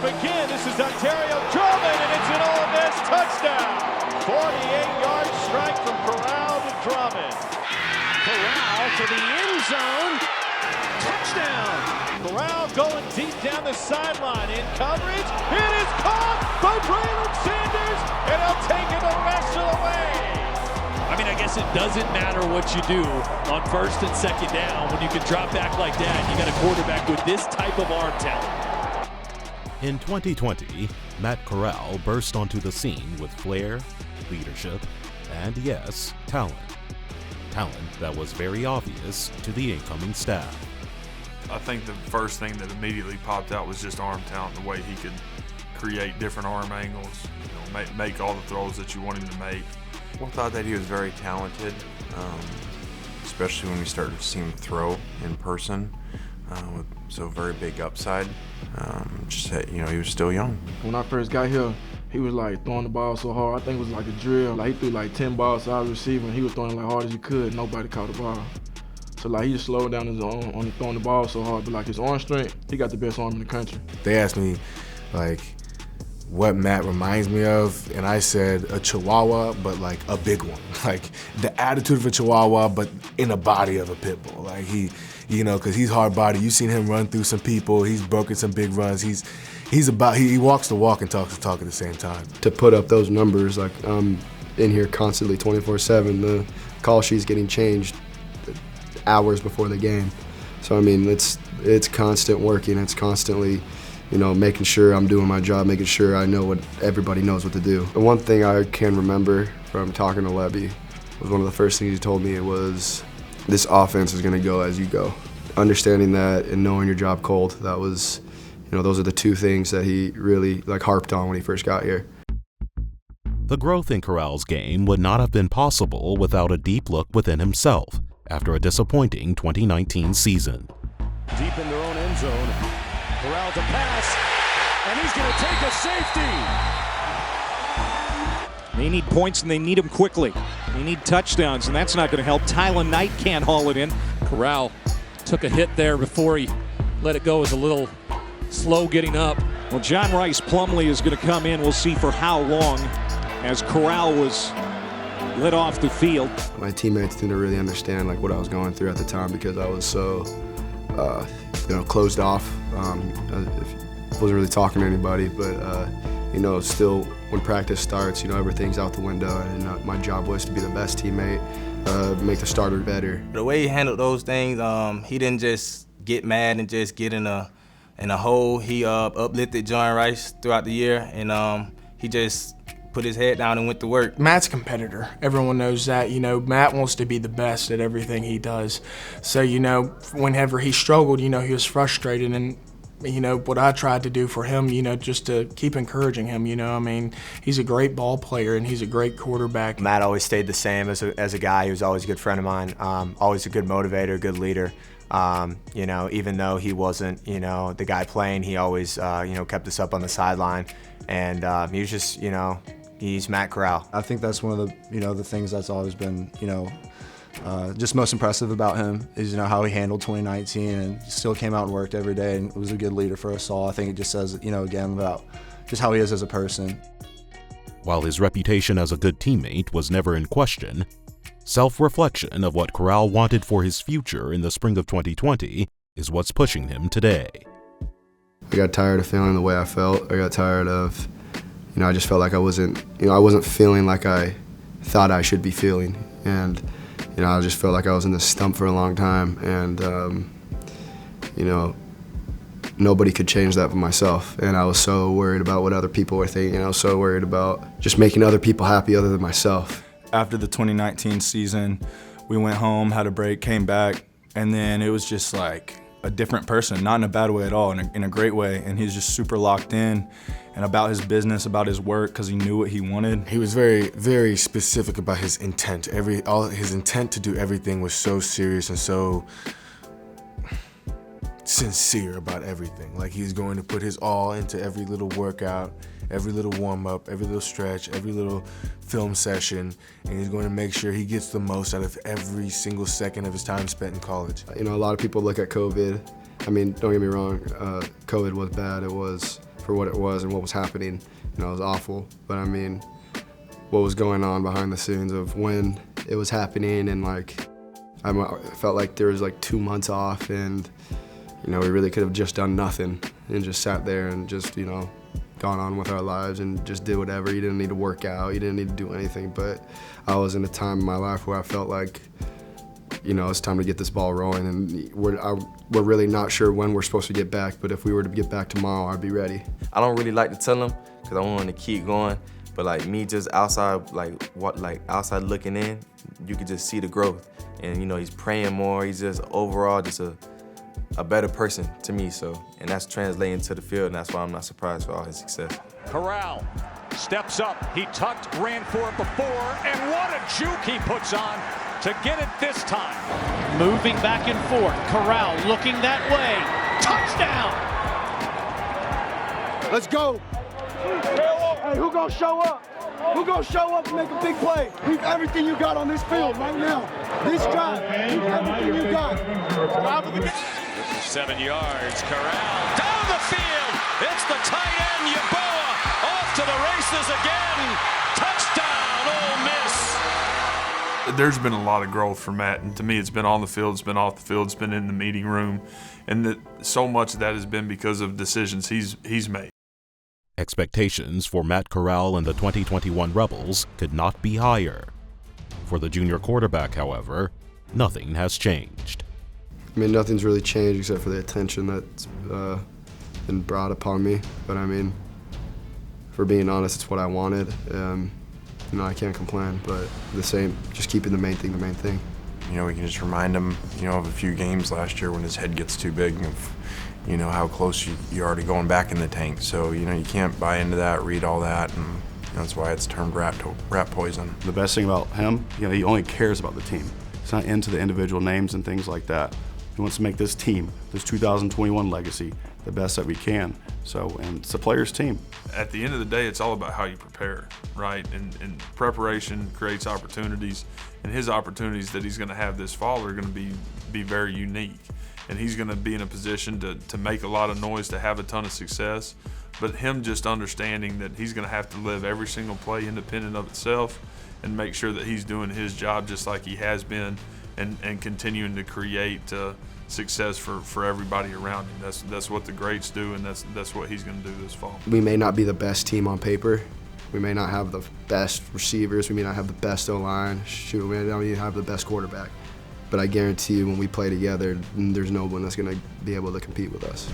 again. This is Ontario Drummond, and it's an all-miss touchdown. 48-yard strike from Corral to Drummond. Corral to the end zone. Touchdown. Corral going deep down the sideline in coverage. It is caught by Braylon Sanders, and he'll take it the rest of the way. I mean, I guess it doesn't matter what you do on first and second down. When you can drop back like that, you got a quarterback with this type of arm talent. In 2020, Matt Corral burst onto the scene with flair, leadership, and yes, talent. Talent that was very obvious to the incoming staff. I think the first thing that immediately popped out was just arm talent, the way he could create different arm angles, make all the throws that you want him to make. I thought that he was very talented, especially when we started to see him throw in person. With so very big upside. Just that, he was still young. When I first got here, he was like throwing the ball so hard. I think it was like a drill. Like he threw like 10 balls to our receiver, and he was throwing it like hard as he could. Nobody caught the ball. So like he just slowed down his arm on throwing the ball so hard. But like his arm strength, he got the best arm in the country. They asked me like what Matt reminds me of, and I said a Chihuahua, but like a big one. Like the attitude of a Chihuahua, but in the body of a pit bull. Like he, because he's hard body. You've seen him run through some people. He's broken some big runs. He walks the walk and talks the talk at the same time. To put up those numbers, like I'm in here constantly 24/7. The call sheet's getting changed hours before the game. So I mean, it's constant working. It's constantly, making sure I'm doing my job, making sure I know what everybody knows what to do. The one thing I can remember from talking to Levy was one of the first things he told me. It was, this offense is going to go as you go. Understanding that and knowing your job cold, that was, those are the two things that he really harped on when he first got here. The growth in Corral's game would not have been possible without a deep look within himself after a disappointing 2019 season. Deep in their own end zone. Corral to pass, and he's going to take a safety. They need points, and they need them quickly. They need touchdowns, and that's not going to help. Tylen Knight can't haul it in. Corral took a hit there before he let it go. It was a little slow getting up. Well, John Rice Plumlee is going to come in. We'll see for how long, as Corral was let off the field. My teammates didn't really understand what I was going through at the time because I was so closed off. I wasn't really talking to anybody, but still when practice starts, everything's out the window, and my job was to be the best teammate, make the starter better. The way he handled those things, he didn't just get mad and just get in a hole. He uplifted John Rice throughout the year, and he just put his head down and went to work. Matt's a competitor. Everyone knows that. Matt wants to be the best at everything he does. So, whenever he struggled, he was frustrated. And, what I tried to do for him, just to keep encouraging him, he's a great ball player and he's a great quarterback. Matt always stayed the same as a guy. He was always a good friend of mine, always a good motivator, good leader. Even though he wasn't, the guy playing, he always, kept us up on the sideline. And he was just, he's Matt Corral. I think that's one of the, the things that's always been, just most impressive about him is, how he handled 2019 and still came out and worked every day and was a good leader for us all. I think it just says, again, about just how he is as a person. While his reputation as a good teammate was never in question, self-reflection of what Corral wanted for his future in the spring of 2020 is what's pushing him today. I got tired of feeling the way I felt. I got tired of, I just felt like I wasn't feeling like I thought I should be feeling. And, I just felt like I was in this slump for a long time. And, nobody could change that but myself. And I was so worried about what other people were thinking. I was so worried about just making other people happy other than myself. After the 2019 season, we went home, had a break, came back, and then it was just like a different person, not in a bad way at all, in a great way. And he's just super locked in and about his business, about his work, because he knew what he wanted. He was very, very specific about his intent. His intent to do everything was so serious and so sincere about everything. Like he's going to put his all into every little workout, every little warm-up, every little stretch, every little film session, and he's going to make sure he gets the most out of every single second of his time spent in college. A lot of people look at COVID. I mean, don't get me wrong, COVID was bad. It was for what it was and what was happening. You know, it was awful. But I mean, what was going on behind the scenes of when it was happening, and like, I felt like there was like 2 months off, and you know, we really could have just done nothing and just sat there and just, you know, gone on with our lives and just did whatever. You didn't need to work out, you didn't need to do anything. But I was in a time in my life where I felt like, you know, it's time to get this ball rolling, and we're really not sure when we're supposed to get back, but if we were to get back tomorrow, I'd be ready. I don't really like to tell him because I want him to keep going, but like me just outside, outside looking in, you could just see the growth. And you know, he's praying more, he's just overall just a better person to me, and that's translating to the field, and that's why I'm not surprised for all his success. Corral steps up. He tucked, ran for it before, and what a juke he puts on to get it this time. Moving back and forth. Corral looking that way. Touchdown! Let's go. Hey, who gonna show up? Who gonna show up and make a big play? Leave everything you got on this field right now. This drive, leave everything you got. 7 yards. Corral down the field. It's the tight end, Yeboah, off to the races again. Touchdown, Ole Miss. There's been a lot of growth for Matt, and to me it's been on the field, it's been off the field, it's been in the meeting room, and so much of that has been because of decisions he's made. Expectations for Matt Corral and the 2021 Rebels could not be higher. For the junior quarterback, however, nothing has changed. I mean, nothing's really changed except for the attention that's been brought upon me. But I mean, for being honest, it's what I wanted. You know, I can't complain, but the same, just keeping the main thing the main thing. You know, we can just remind him, you know, of a few games last year when his head gets too big, and you know how close you're already going back in the tank. So, you know, you can't buy into that, read all that, and that's why it's termed rat poison. The best thing about him, you know, he only cares about the team. He's not into the individual names and things like that. He wants to make this team, this 2021 legacy, the best that we can. So, and it's a player's team. At the end of the day, it's all about how you prepare, right? And preparation creates opportunities, and his opportunities that he's going to have this fall are going to be very unique. And he's going to be in a position to make a lot of noise, to have a ton of success. But him just understanding that he's going to have to live every single play independent of itself and make sure that he's doing his job just like he has been, and continuing to create success for everybody around him. That's what the greats do, and that's what he's going to do this fall. We may not be the best team on paper. We may not have the best receivers. We may not have the best O-line. Shoot, we may not even have the best quarterback. But I guarantee you when we play together, there's no one that's going to be able to compete with us.